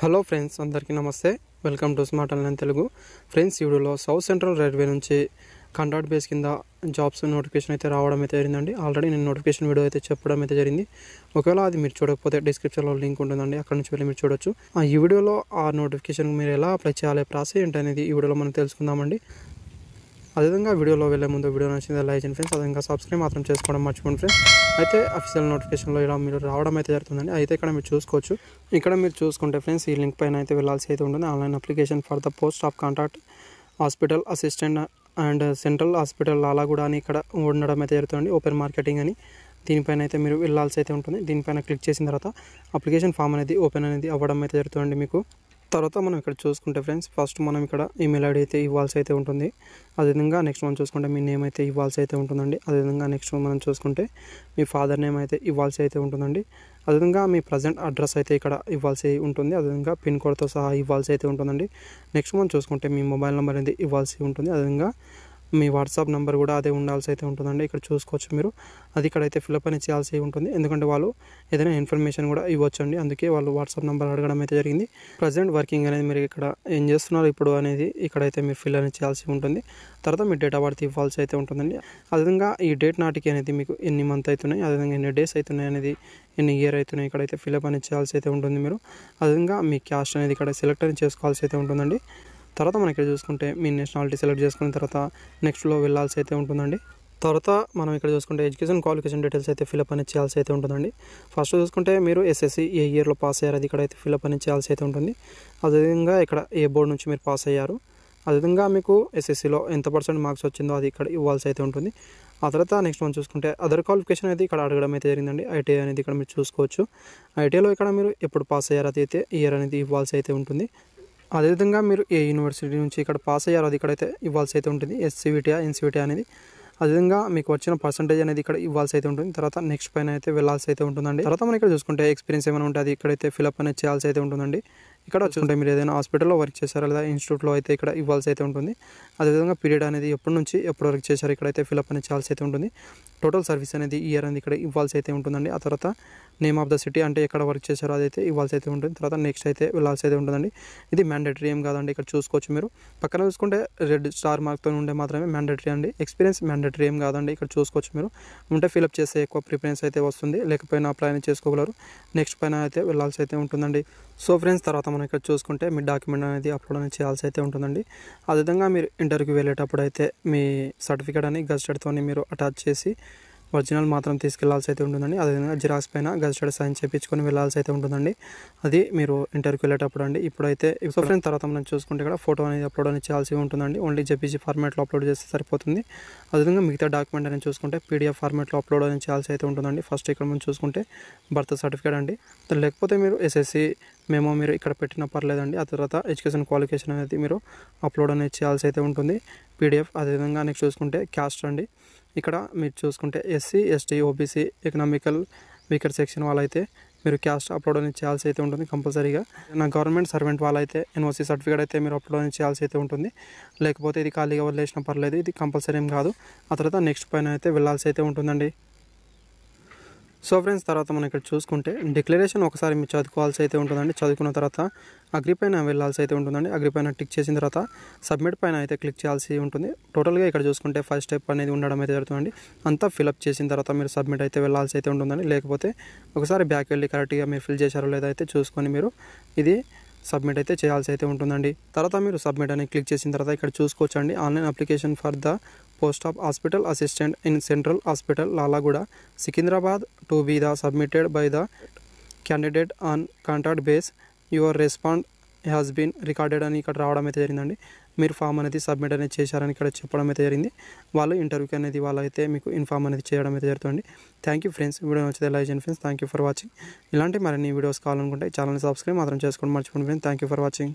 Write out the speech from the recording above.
Hello friends, అందరికీ నమస్తే. Welcome to smart online Telugu. Friends, ఈ వీడియోలో సౌత్ సెంట్రల్ రైల్వే నుంచి కాంట్రాక్ట్ బేస్ కింద జాబ్స్ నోటిఫికేషన్ అయితే రావడం అయితే జరిగిందండి. ఆల్రెడీ నేను నోటిఫికేషన్ వీడియో అయితే చెప్పడం అయితే జరిగింది. ఒకవేళ అది మీరు చూడకపోతే డిస్క్రిప్షన్లో లింక్ ఉంటుందండి, అక్కడ నుంచి వెళ్ళి మీరు చూడొచ్చు. ఈ వీడియోలో ఆ నోటిఫికేషన్ మీరు ఎలా అప్లై చేయాలి, ప్రాసెస్ ఏంటి అనేది ఈ వీడియోలో మనం తెలుసుకుందామండి. అదేవిధంగా వీడియోలో వెళ్ళే ముందు వీడియో నచ్చింది లైక్ చేయండి ఫ్రెండ్స్. అదేవిధంగా సబ్స్క్రైబ్ మాత్రం చేసుకోవడం మర్చిపోండి ఫ్రెండ్స్. అయితే అఫీషియల్ నోటిఫికేషన్లో ఇలా మీరు రావడం అయితే జరుగుతుందండి. అయితే ఇక్కడ మీరు చూసుకోవచ్చు. ఇక్కడ మీరు చూసుకుంటే ఫ్రెండ్స్, ఈ లింక్ పైన అయితే వెళ్ళాల్సి అయితే ఉంటుంది. Online application for the post of contract hospital assistant and central hospital అలా కూడా అని ఇక్కడ ఉండడం అయితే జరుగుతుంది. ఓపెన్ మార్కెటింగ్ అని దీనిపైన అయితే మీరు వెళ్ళాల్సి అయితే ఉంటుంది. దీనిపైన క్లిక్ చేసిన తర్వాత అప్లికేషన్ ఫామ్ అనేది ఓపెన్ అనేది అవ్వడం అయితే జరుగుతుంది మీకు. తర్వాత మనం ఇక్కడ చూసుకుంటే ఫ్రెండ్స్, ఫస్ట్ మనం ఇక్కడ ఈమెయిల్ ఐడి అయితే ఇవ్వాల్సి అయితే ఉంటుంది. అదేవిధంగా నెక్స్ట్ మనం చూసుకుంటే మీ నేమ్ అయితే ఇవ్వాల్సి అయితే ఉంటుందండి. అదేవిధంగా నెక్స్ట్ మనం చూసుకుంటే మీ ఫాదర్ నేమ్ అయితే ఇవ్వాల్సి అయితే ఉంటుందండి. అదేవిధంగా మీ ప్రజెంట్ అడ్రస్ అయితే ఇక్కడ ఇవ్వాల్సి ఉంటుంది. అదేవిధంగా పిన్ కోడ్తో సహా ఇవ్వాల్సి అయితే ఉంటుందండి. నెక్స్ట్ మనం చూసుకుంటే మీ మొబైల్ నెంబర్ అనేది ఇవ్వాల్సి ఉంటుంది. అదేవిధంగా మీ వాట్సాప్ నెంబర్ కూడా అదే ఉండాల్సి అయితే ఉంటుందండి. ఇక్కడ చూసుకోవచ్చు మీరు. అది ఇక్కడైతే ఫిల్అప్ అని చేయాల్సి ఉంటుంది. ఎందుకంటే వాళ్ళు ఏదైనా ఇన్ఫర్మేషన్ కూడా ఇవ్వచ్చండి. అందుకే వాళ్ళు వాట్సాప్ నెంబర్ అడగడం అయితే జరిగింది. ప్రజెంట్ వర్కింగ్ అనేది మీరు ఇక్కడ ఏం చేస్తున్నారు ఇప్పుడు అనేది ఇక్కడైతే మీరు ఫిల్ అనేది చేయాల్సి ఉంటుంది. తర్వాత మీ డేట్ ఆఫ్ బర్త్ ఇవ్వాల్సి అయితే ఉంటుందండి. అదేవిధంగా ఈ డేట్ నాటికి అనేది మీకు ఎన్ని మంత్ అవుతున్నాయి, అదేవిధంగా ఎన్ని డేస్ అవుతున్నాయి అనేది, ఎన్ని ఇయర్ అవుతున్నాయి ఇక్కడైతే ఫిల్అప్ అనేది చేయాల్సి అయితే ఉంటుంది మీరు. అదేవిధంగా మీ క్యాస్ట్ అనేది ఇక్కడ సెలెక్ట్ అనేది చేసుకోవాల్సి అయితే ఉంటుందండి. తర్వాత మనం ఇక్కడ చూసుకుంటే మీ నేషనాలిటీ సెలెక్ట్ చేసుకున్న తర్వాత నెక్స్ట్లో వెళ్ళాల్సి అయితే ఉంటుందండి. తర్వాత మనం ఇక్కడ చూసుకుంటే ఎడ్యుకేషన్ క్వాలిఫికేషన్ డీటెయిల్స్ అయితే ఫిల్అప్ అనేది చేయాల్సి అయితే ఉంటుందండి. ఫస్ట్ చూసుకుంటే మీరు ఎస్ఎస్సి ఏ ఇయర్లో పాస్ అయ్యారు అది ఇక్కడైతే ఫిల్అప్ అనేది చేయాల్సి అయితే ఉంటుంది. అదేవిధంగా ఇక్కడ ఏ బోర్డు నుంచి మీరు పాస్ అయ్యారు, అదేవిధంగా మీకు ఎస్ఎస్సిలో ఎంత % మార్క్స్ వచ్చిందో అది ఇక్కడ ఇవ్వాల్సి అయితే ఉంటుంది. ఆ తర్వాత నెక్స్ట్ మనం చూసుకుంటే అదర్ క్వాలిఫికేషన్ అనేది ఇక్కడ అడగడం అయితే జరిగిందండి. ఐటీఐ అనేది ఇక్కడ మీరు చూసుకోవచ్చు. ఐటీఐలో ఇక్కడ మీరు ఎప్పుడు పాస్ అయ్యారు అది అయితే ఇయర్ అనేది ఇవ్వాల్సి అయితే ఉంటుంది. అదేవిధంగా మీరు ఏ యూనివర్సిటీ నుంచి ఇక్కడ పాస్ అయ్యారో అది ఇక్కడైతే ఇవ్వాల్సి అయితే ఉంటుంది. ఎస్సీవీటీ ఎన్సీవీటీ అనేది. అదేవిధంగా మీకు వచ్చిన పర్సంటేజ్ అనేది ఇక్కడ ఇవ్వాల్సి అయితే ఉంటుంది. తర్వాత నెక్స్ట్ పైన అయితే వెళ్ళాల్సి అయితే ఉంటుందండి. తర్వాత మనం ఇక్కడ చూసుకుంటే ఎక్స్పీరియన్స్ ఏమైనా ఉంటే అది ఇక్కడైతే ఫిల్అప్ అనేది చేయాల్సి అయితే ఉంటుందండి. ఇక్కడ చూసుకుంటే మీరు ఏదైనా హాస్పిటల్లో వర్క్ చేశారా లేదా ఇన్స్టిట్యూట్లో అయితే ఇక్కడ ఇవ్వాల్సి అయితే ఉంటుంది. అదేవిధంగా పీరియడ్ అనేది ఎప్పటి నుంచి ఎప్పుడు వరకు చేశారు ఇక్కడైతే ఫిల్అప్ అనేది చేయాల్సి అయితే ఉంటుంది. టోటల్ సర్వీస్ అనేది ఇయర్ అనేది ఇక్కడ ఇవ్వాల్సి అయితే ఉంటుందండి. ఆ తర్వాత నేమ్ ఆఫ్ ద సిటీ అంటే ఎక్కడ వర్క్ చేశారో అదైతే ఇవ్వాల్సి అయితే ఉంటుంది. తర్వాత నెక్స్ట్ అయితే వెళ్ళాల్సి అయితే ఉంటుందండి. ఇది మ్యాండేటరీ ఏం కాదండి. ఇక్కడ చూసుకోవచ్చు మీరు. పక్కన చూసుకుంటే రెడ్ స్టార్ మార్క్తో ఉండే మాత్రమే మ్యాండేటరీ అండి. ఎక్స్పీరియన్స్ మ్యాండేటరీ ఏం కాదండి. ఇక్కడ చూసుకోవచ్చు మీరు. ఉంటే ఫిల్అప్ చేస్తే ఎక్కువ ప్రిఫరెన్స్ అయితే వస్తుంది, లేకపోయినా అప్లై అనేది చేసుకోగలరు. నెక్స్ట్ పైన అయితే వెళ్ళాల్సి అయితే ఉంటుందండి. సో ఫ్రెండ్స్, తర్వాత మనం ఇక్కడ చూసుకుంటే మీ డాక్యుమెంట్ అనేది అప్లోడ్ అనేది చేయాల్సి అయితే ఉంటుందండి. అదేవిధంగా మీరు ఇంటర్వ్యూకి వెళ్ళేటప్పుడు అయితే మీ సర్టిఫికేట్ అని గజిటెడ్తో మీరు అటాచ్ చేసి ఒరిజినల్ మాత్రం తీసుకెళ్లాల్సి అయితే ఉంటుందండి. అదేవిధంగా జిరాక్స్ పైన గజిటెడ్ సైన్ చేయించుకొని వెళ్ళాల్సి అయితే ఉంటుందండి. అది మీరు ఇంటర్వ్యూకి వెళ్ళేటప్పుడు అండి. ఇప్పుడైతే సో ఫ్రెండ్స్, తర్వాత మనం చూసుకుంటే ఇక్కడ ఫోటో అనేది అప్లోడ్ అనేది చేయాల్సి ఉంటుందండి. ఓన్లీ జేపీజీ ఫార్మాట్లో అప్లోడ్ చేస్తే సరిపోతుంది. అదేవిధంగా మిగతా డాక్యుమెంట్ అనేది చూసుకుంటే పీడిఎఫ్ ఫార్మాట్లో అప్లోడ్ అనేది చేయాల్సి అయితే ఉంటుందండి. ఫస్ట్ ఇక్కడ మనం చూసుకుంటే బర్త్ సర్టిఫికేట్ అండి. లేకపోతే మీరు ఎస్ఎస్సి మేము మీరు ఇక్కడ పెట్టినా పర్లేదండి. ఆ తర్వాత ఎడ్యుకేషన్ క్వాలిఫికేషన్ అనేది మీరు అప్లోడ్ అనేది చేయాల్సి అయితే ఉంటుంది, పీడిఎఫ్. అదేవిధంగా నెక్స్ట్ చూసుకుంటే క్యాస్ట్ అండి. ఇక్కడ మీరు చూసుకుంటే SC ST OBC economical weaker section వాళ్ళైతే మీరు క్యాస్ట్ అప్లోడ్ అనేది చేయాల్సి అయితే ఉంటుంది కంపల్సరీగా. నా గవర్నమెంట్ సర్వెంట్ వాళ్ళైతే ఎన్ఓసీ సర్టిఫికేట్ అయితే మీరు అప్లోడ్ అనేది చేయాల్సి అయితే ఉంటుంది. లేకపోతే ఇది ఖాళీగా వదిలేసినా పర్లేదు, ఇది కంపల్సరీ ఏం కాదు. ఆ తర్వాత నెక్స్ట్ పైన అయితే వెళ్ళాల్సి అయితే ఉంటుందండి. సో ఫ్రెండ్స్, తర్వాత మనం ఇక్కడ చూసుకుంటే డిక్లరేషన్ ఒకసారి మీరు చదువుకోవాల్సి అయితే ఉంటుందండి. చదువుకున్న తర్వాత అగ్రి పైన వెళ్ళాల్సి అయితే ఉంటుందండి. అగ్రి పైన టిక్ చేసిన తర్వాత సబ్మిట్ పైన అయితే క్లిక్ చేయాల్సి ఉంటుంది. టోటల్గా ఇక్కడ చూసుకుంటే ఫస్ట్ స్టెప్ అనేది ఉండడం అయితే జరుగుతుందండి. అంతా ఫిల్అప్ చేసిన తర్వాత మీరు సబ్మిట్ అయితే వెళ్ళాల్సి అయితే ఉంటుందండి. లేకపోతే ఒకసారి బ్యాక్ వెళ్ళి కరెక్ట్గా మీరు ఫిల్ చేశారో లేదా అయితే చూసుకొని మీరు ఇది సబ్మిట్ అయితే చేయాల్సి అయితే ఉంటుందండి. తర్వాత మీరు సబ్మిట్ అని క్లిక్ చేసిన తర్వాత ఇక్కడ చూసుకోవచ్చండి, online application for the post of hospital assistant in central hospital Lalaguda Secunderabad to be the submitted by the candidate on contract base. Your respond has been recorded అని ఇక్కడ రావడం అయితే జరిగిందండి. మీరు ఫామ్ అనేది సబ్మిట్ అనేది చేశారని ఇక్కడ చెప్పడం అయితే జరిగింది. వాళ్ళు ఇంటర్వ్యూకి అనేది వాళ్ళైతే మీకు ఇన్ఫామ్ అనేది చేయడం అయితే జరుగుతుంది. Thank you friends. వీడియో నచ్చితే లైక్ చేయండి friends. Thank you for watching. ఇలాంటి మరిన్ని వీడియోస్ కావాలనుకుంటే ఛానల్ని సబ్స్క్రైబ్ మాత్రం చేసుకోండి మర్చిపోండి friends. Thank you for watching.